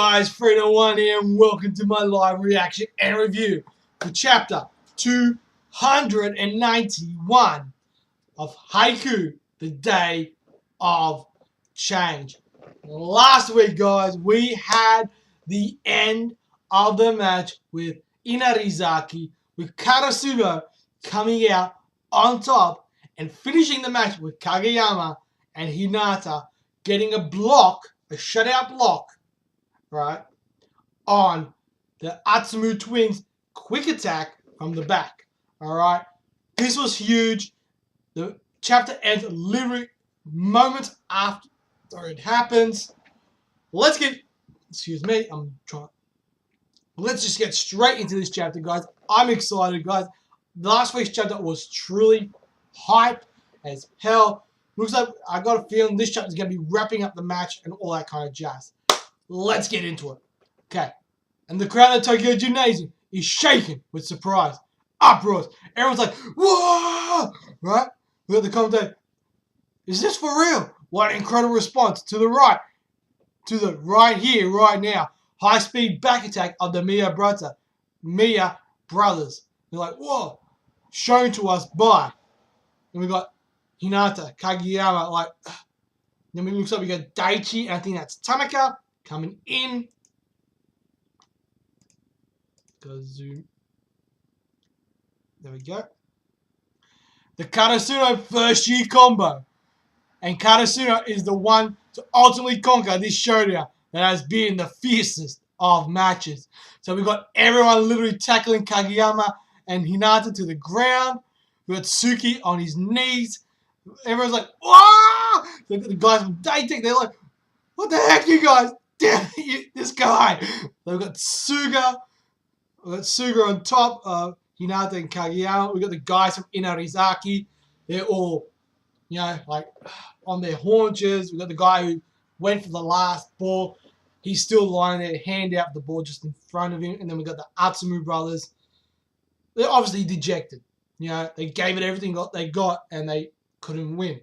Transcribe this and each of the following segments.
guys, Freedom1 here, and welcome to my live reaction and review for chapter 291 of Haikyuu, the Day of Change. Last week, guys, we had the end of the match with Inarizaki, with Karasuno coming out on top and finishing the match with Kageyama and Hinata getting a block, a shutout block, right, on the Atsumu twins' quick attack from the back. Alright. This was huge. The chapter ends literally moments after it happens. Let's just get straight into this chapter, guys. I'm excited, guys. Last week's chapter was truly hype as hell. Looks like I got a feeling this chapter is going to be wrapping up the match and all that kind of jazz. Let's get into it. Okay. And the crowd at Tokyo Gymnasium is shaking with surprise. Uproars. Everyone's like, whoa! Right? We got the commentator. Is this for real? What an incredible response. To the right. To the right here, right now. High-speed back attack of the Miya brothers. They're like, whoa. Shown to us by. And we got Hinata, Kageyama, like. Then it looks like we got Daichi, and I think that's Tanaka coming in. Go zoom. There we go. The Karasuno first year combo. And Karasuno is the one to ultimately conquer this showdown that has been the fiercest of matches. So we got everyone literally tackling Kageyama and Hinata to the ground. We got Suki on his knees. Everyone's like, whoa! So the guys from Daytech, they're like, what the heck, you guys? Damn this guy. We've got Suga. We've got Suga on top of Hinata and Kageyama. We've got the guys from Inarizaki. They're all, you know, like on their haunches. We've got the guy who went for the last ball. He's still lying there, hand out the ball just in front of him. And then we've got the Atsumu brothers. They're obviously dejected. You know, they gave it everything they got and they couldn't win.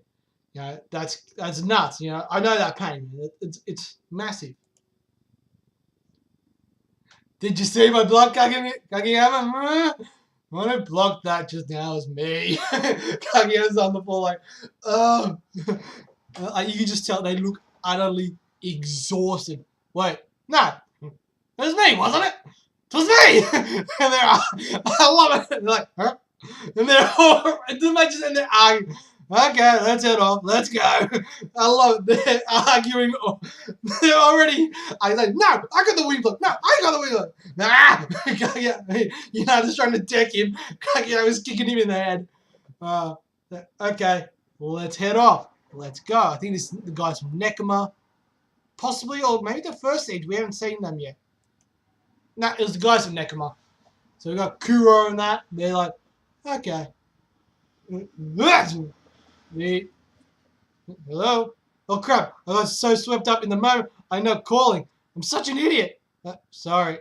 You know, that's nuts. You know, I know that pain. It's massive. Did you see my block, Kageyama? When I blocked that just now, it was me. Kageyama's on the floor like, oh. You can just tell they look utterly exhausted. Wait, no. It was me, wasn't it? It was me! And I love it. They're like, huh? And they're all, the matches and they're arguing. Okay, let's head off. Let's go. I love it. They're arguing. They're already. I was like, no, I got the wing block. No, I got the wing block. Nah. You know, just trying to deck him. I was kicking him in the head. Okay, let's head off. Let's go. I think this is the guys from Nekoma. Possibly, or maybe the first stage. We haven't seen them yet. Nah, it was the guys from Nekoma. So we got Kuro and that. They're like, okay. Hello? Oh crap, I got so swept up in the moment, I'm not calling. I'm such an idiot. Sorry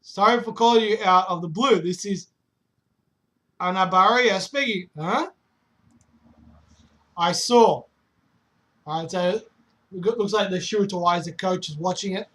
for calling you out of the blue. This is Anabaria speaking. Huh? I saw. Alright, so it looks like the Shirotowaiza coach is watching it.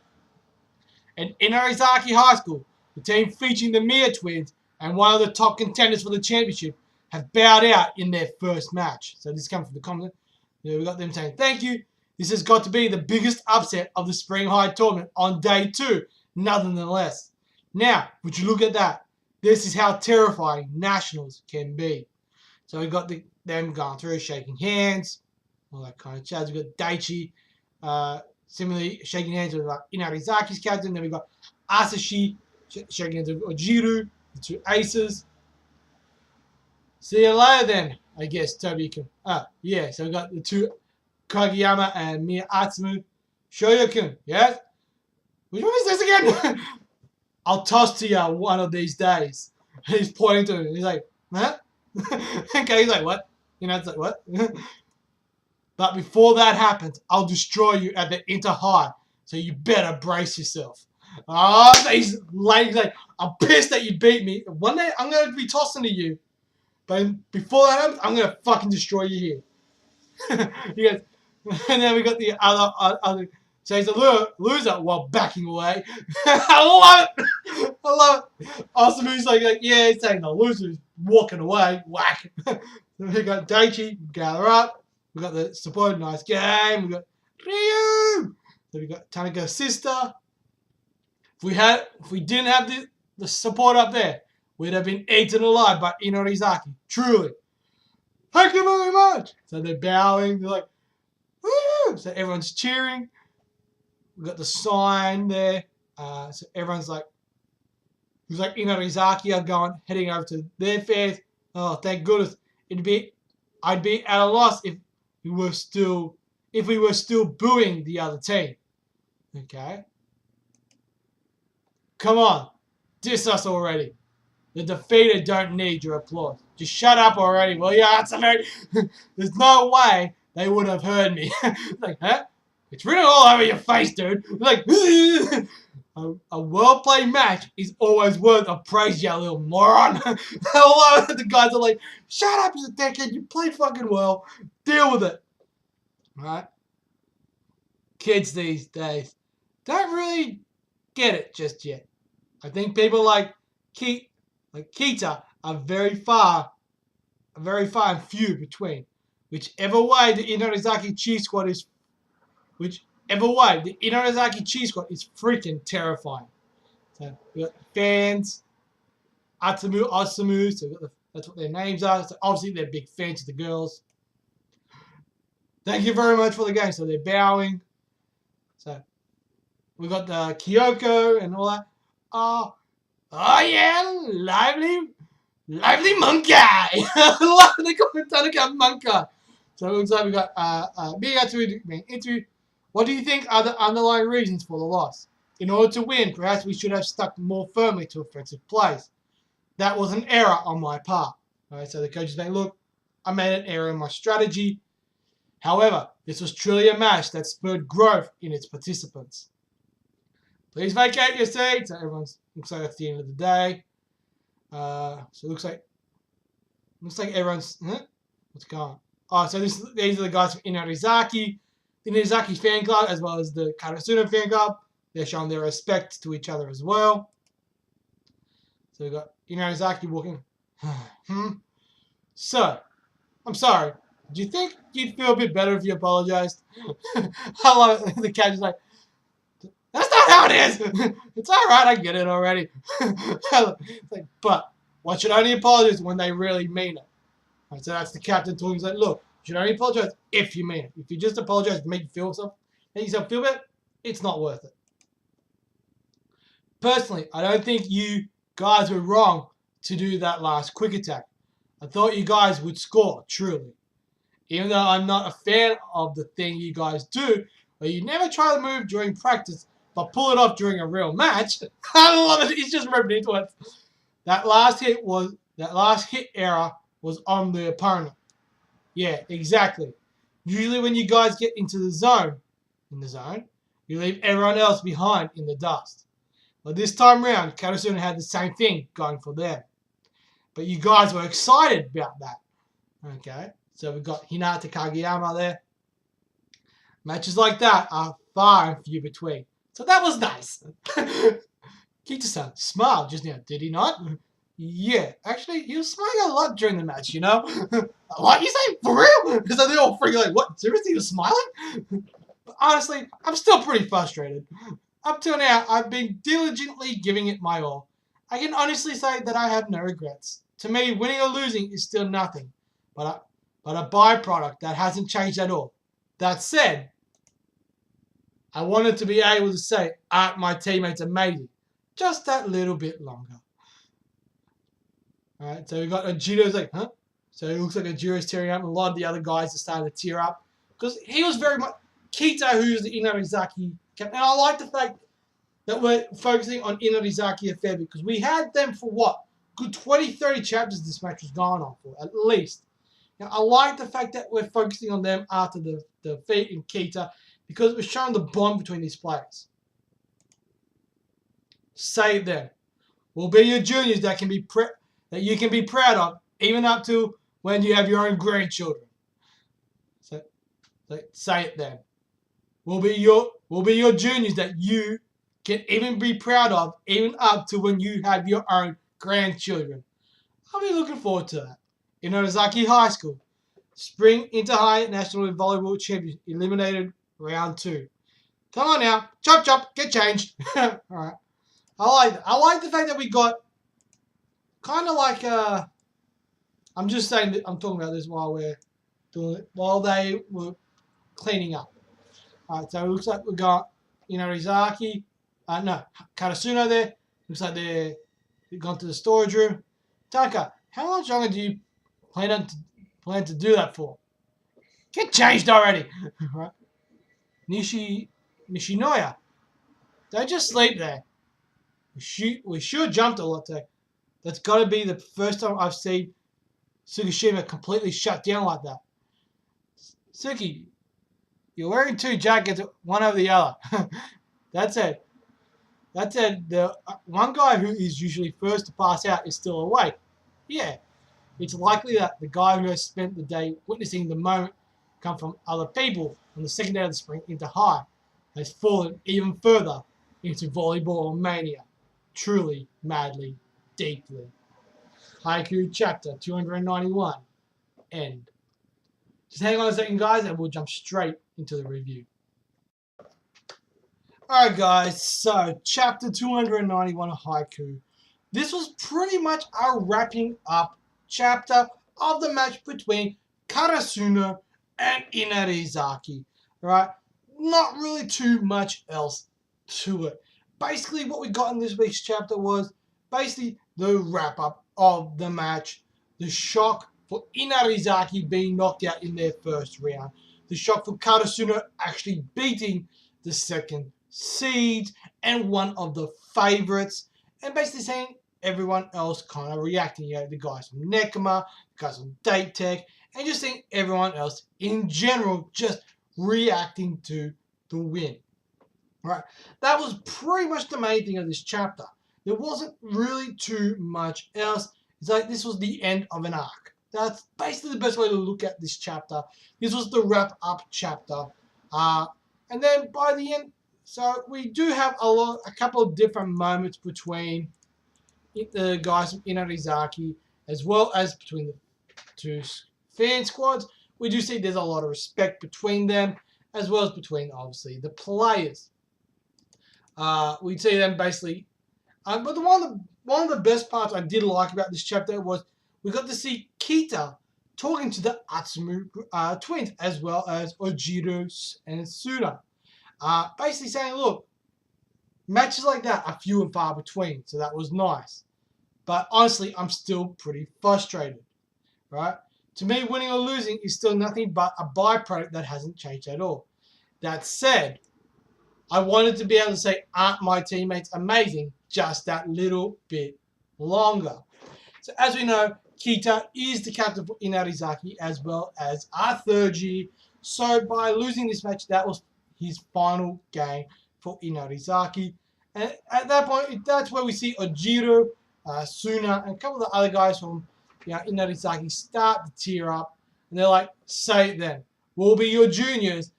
And in Inarizaki High School, the team featuring the Miya twins and one of the top contenders for the championship have bowed out in their first match. So this comes from the comment. We got them saying, thank you. This has got to be the biggest upset of the Spring High tournament on day 2. Nothing less. Now, would you look at that? This is how terrifying nationals can be. So we got them going through, shaking hands, all that kind of jazz. We got Daichi, similarly shaking hands with Inarizaki's captain. Then we got Asashi shaking hands with Ojiru, the two aces. See you later then, I guess, Tobi-kun. Yeah, so we got the two Kageyama and Miya Atsumu. Shoyo-kun, yes? Which one is this again? I'll toss to you one of these days. He's pointing to him. He's like, huh? Okay, he's like, what? You know, it's like, what? But before that happens, I'll destroy you at the Inter-High. So you better brace yourself. Oh, so he's like, I'm pissed that you beat me. One day, I'm going to be tossing to you. But before that happens, I'm going to fucking destroy you here. He goes, and then we got the other So he's a loser while backing away. I love it. I love it. Asamu's like yeah, he's saying the loser is walking away. Whack. So we got Daichi, gather up. We got the support, nice game. We got Ryu. So we got Tanaka's sister. If we didn't have the support up there, we'd have been eaten alive by Inorizaki. Truly. Thank you very much. So they're bowing. They're like, woo! So everyone's cheering. We got the sign there. So everyone's like, who's like Inorizaki are heading over to their fairs. Oh, thank goodness. I'd be at a loss if we were still booing the other team. Okay. Come on, diss us already. The defeated don't need your applause. Just shut up already, will ya? There's no way they would have heard me. Like, huh? It's written all over your face, dude. Like, a well-played match is always worth a praise, you little moron. The guys are like, shut up, you dickhead. You played fucking well. Deal with it. Right? Kids these days don't really get it just yet. I think people like Kita are very far and few between. Whichever way the Inorizaki Cheese Squad is freaking terrifying. So we got fans, Osamu, so that's what their names are. So obviously they're big fans of the girls. Thank you very much for the game. So they're bowing. So we got the Kyoko and all that. Oh yeah, lively monkey. They call it Tanaka monkey. So it looks like we got interview. What do you think are the underlying reasons for the loss? In order to win, perhaps we should have stuck more firmly to offensive plays. That was an error on my part. Alright, so the coach is saying, look, I made an error in my strategy. However, this was truly a match that spurred growth in its participants. Please vacate your seats. So everyone's looks like it's the end of the day. So it looks like everyone's what's going on? Oh, so these are the guys from Inorizaki fan club, as well as the Karasuno fan club. They're showing their respect to each other as well. So we've got Inorizaki walking. So, I'm sorry. Do you think you'd feel a bit better if you apologized? I love it. The cat is like, that's not how it is. It's alright, I get it already. It's like, but one should only apologize when they really mean it. Right, so that's the captain talking. He's like, look, you should only apologize if you mean it. If you just apologize to make yourself feel better, it's not worth it. Personally, I don't think you guys were wrong to do that last quick attack. I thought you guys would score, truly. Even though I'm not a fan of the thing you guys do, where you never try to move during practice, but pull it off during a real match. I love it. He's just ripping into it. That last hit error was on the opponent. Yeah, exactly. Usually when you guys get into the zone, you leave everyone else behind in the dust. But this time around, Karasuno had the same thing going for them. But you guys were excited about that. Okay, so we've got Hinata Kageyama there. Matches like that are far and few between. So that was nice. Kita-san smiled just now, did he not? Yeah, actually, he was smiling a lot during the match, you know? What, you say? For real? Because they're all freaking like, what, seriously, you're smiling? But honestly, I'm still pretty frustrated. Up till now, I've been diligently giving it my all. I can honestly say that I have no regrets. To me, winning or losing is still nothing, but a byproduct that hasn't changed at all. That said, I wanted to be able to say, aren't my teammates amazing? Just that little bit longer. Alright, so we got Ajiro's like, huh? So it looks like Ajiro's tearing up. A lot of the other guys are starting to tear up. Because he was very much Kita, who's the Inorizaki captain. And I like the fact that we're focusing on Inorizaki a fair bit. Because we had them for what? Good 20, 30 chapters this match was going on for, at least. Now, I like the fact that we're focusing on them after the defeat in Kita. Because it was showing the bond between these players. Save them. We'll be your juniors that you can be proud of, even up to when you have your own grandchildren. So say it then. will be your juniors that you can even be proud of, even up to when you have your own grandchildren. I'll be looking forward to that. In Ozaki High School, Spring Inter-High National Volleyball Championship eliminated round 2. Come on now, chop chop, get changed. All right, I like the fact that we got kind of like I'm just saying that I'm talking about this while we're doing it, while they were cleaning up. All right, so it looks like we got Inarizaki, no, Karasuno there. Looks like they've gone to the storage room. Taka, how much longer do you plan to do that for? Get changed already. Right? Nishinoya, don't just sleep there. We sure jumped a lot there. That's got to be the first time I've seen Tsukishima completely shut down like that. Suki, you're wearing 2 jackets, one over the other. That's it. The one guy who is usually first to pass out is still awake. Yeah, it's likely that the guy who has spent the day witnessing the moment come from other people on the second day of the spring into high has fallen even further into volleyball mania. Truly, madly, deeply. Haikyuu chapter 291. End. Just hang on a second, guys, and we'll jump straight into the review. Alright, guys, so chapter 291 of Haikyuu. This was pretty much our wrapping up chapter of the match between Karasuno and Inarizaki. Right? Not really too much else to it. Basically, what we got in this week's chapter was basically the wrap up of the match. The shock for Inarizaki being knocked out in their first round. The shock for Karasuno actually beating the second seed and one of the favorites. And basically saying everyone else kind of reacting. You know, the guys from Nekama, the guys from Date Tech, and just seeing everyone else in general just reacting to the win. Right, that was pretty much the main thing of this chapter. There wasn't really too much else. It's like this was the end of an arc. That's basically the best way to look at this chapter. This was the wrap-up chapter. And then by the end, so we do have a couple of different moments between the guys from Inarizaki as well as between the 2 fan squads. We do see there's a lot of respect between them as well as between, obviously, the players. We see them basically. But one of the best parts I did like about this chapter was we got to see Kita talking to the Atsumu twins as well as Ojiro and Sura. Basically saying, look, matches like that are few and far between, so that was nice. But honestly, I'm still pretty frustrated, right? To me, winning or losing is still nothing but a byproduct that hasn't changed at all. That said, I wanted to be able to say, aren't my teammates amazing? Just that little bit longer. So as we know, Kita is the captain for Inarizaki as well as our third year. So by losing this match, that was his final game for Inarizaki. And at that point, that's where we see Ojiro, Suna, and a couple of the other guys from Inarizaki start to tear up. And they're like, say it then. We'll be your juniors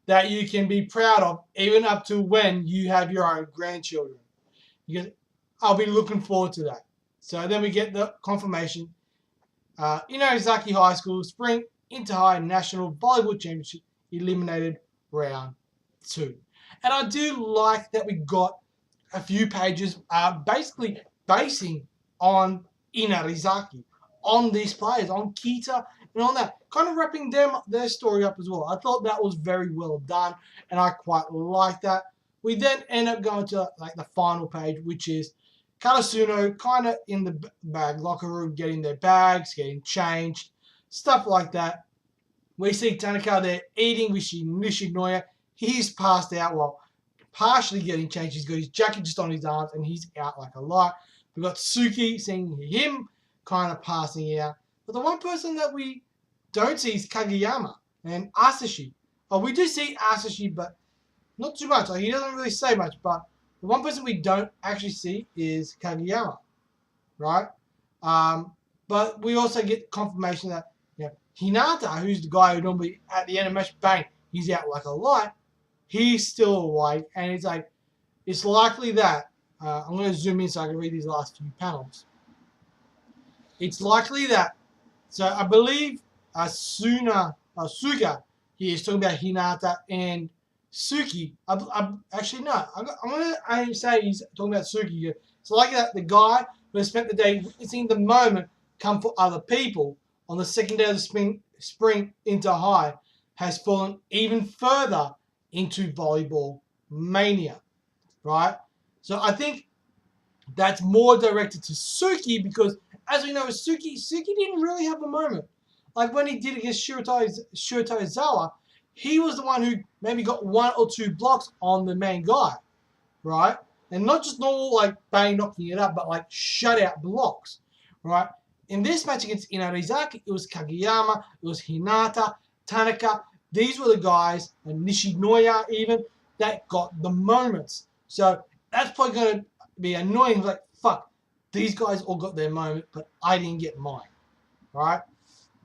that you can be proud of, even up to when you have your own grandchildren. Because I'll be looking forward to that. So then we get the confirmation. Inarizaki High School Spring Inter-High National Volleyball Championship eliminated round 2. And I do like that we got a few pages basically basing on Inarizaki, on these players, on Kita and on that. Kind of wrapping their story up as well. I thought that was very well done and I quite like that. We then end up going to like the final page, which is Karasuno kind of in the locker room, getting their bags, getting changed, stuff like that. We see Tanaka there eating with Nishinoya. He's passed out while partially getting changed. He's got his jacket just on his arms and he's out like a light. We've got Suki, seeing him kind of passing out. But the one person that we don't see is Kageyama and Asashi. Oh, we do see Asashi, but not too much. Like, he doesn't really say much, but the one person we don't actually see is Kageyama, right? But we also get confirmation that Hinata, who's the guy who normally at the end of match, bang, he's out like a light. he's still awake, and it's like, it's likely that, I'm going to zoom in so I can read these last few panels. It's likely that, so I believe Suga, he is talking about Hinata and Suki. Actually, no, I'm going to say he's talking about Suki. It's like that the guy who has spent the day witnessing the moment come for other people on the second day of the spring into high has fallen even further into volleyball mania, right? So I think that's more directed to Suki because, as we know, Suki didn't really have a moment. Like when he did against Shirota Izawa, he was the one who maybe got 1 or 2 blocks on the main guy, right? And not just normal like bang knocking it up, but like shutout blocks, right? In this match against Inarizaki, it was Kageyama, it was Hinata, Tanaka. These were the guys, and Nishinoya even, that got the moments. So that's probably going to be annoying. Like, fuck, these guys all got their moment, but I didn't get mine, right?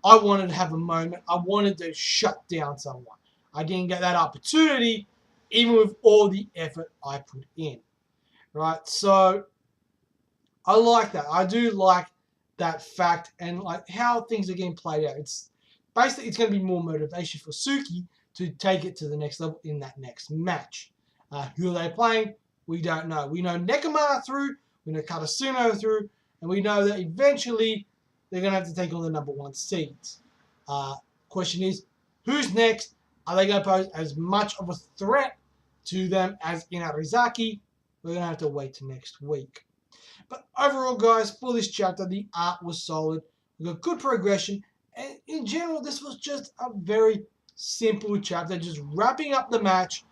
I wanted to have a moment. I wanted to shut down someone. I didn't get that opportunity, even with all the effort I put in, right? So I like that. I do like that fact and like how things are getting played out. It's basically, it's going to be more motivation for Suki to take it to the next level in that next match. Who are they playing? We don't know. We know Nekomata through, we know Karasuno through, and we know that eventually they're going to have to take on the number 1 seeds. Question is, who's next? Are they going to pose as much of a threat to them as Inarizaki? We're going to have to wait till next week. But overall, guys, for this chapter, the art was solid. We got good progression. And in general, this was just a very simple chapter, just wrapping up the match.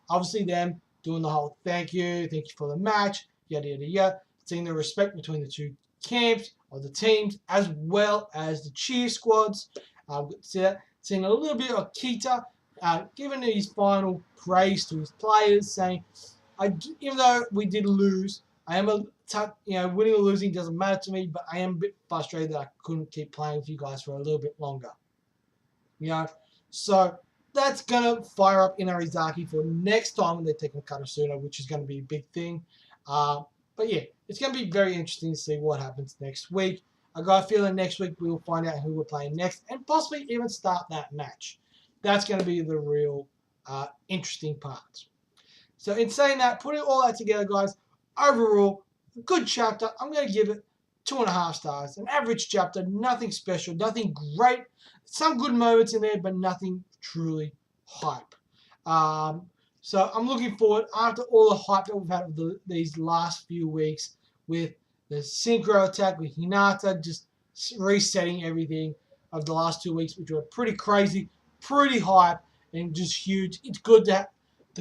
Obviously, them doing the whole thank you for the match, yada, yada, yada. Seeing the respect between the two camps or the teams, as well as the cheer squads. Seeing a little bit of Kita giving his final praise to his players, saying, even though we did lose, I am winning or losing doesn't matter to me, but I am a bit frustrated that I couldn't keep playing with you guys for a little bit longer. So that's going to fire up Inarizaki for next time when they take on Karasuno, which is going to be a big thing. But yeah, it's going to be very interesting to see what happens next week. I got a feeling next week we will find out who we're playing next and possibly even start that match. That's going to be the real interesting part. So in saying that, putting all that together, guys, overall, a good chapter. I'm going to give it 2.5 stars. An average chapter, nothing special, nothing great. Some good moments in there, but nothing truly hype. So I'm looking forward, after all the hype that we've had of these last few weeks with the synchro attack with Hinata, just resetting everything of the last 2 weeks, which were pretty crazy, pretty hype, and just huge. It's good to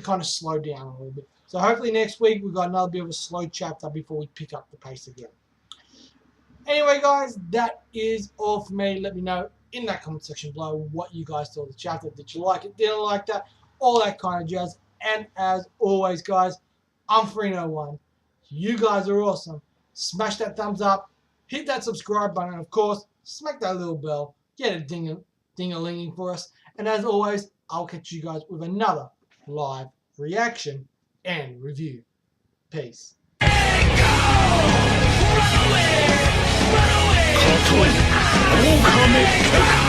kind of slow down a little bit. So hopefully next week we've got another bit of a slow chapter before we pick up the pace again. Anyway, guys, that is all for me. Let me know in that comment section below what you guys thought of the chapter. Did you like it? Didn't like that? All that kind of jazz. And as always, guys, I'm Free01. You guys are awesome. Smash that thumbs up. Hit that subscribe button. And of course, smack that little bell. Get a ding-a-linging for us. And as always, I'll catch you guys with another live reaction and review. Peace. Run away! Run away!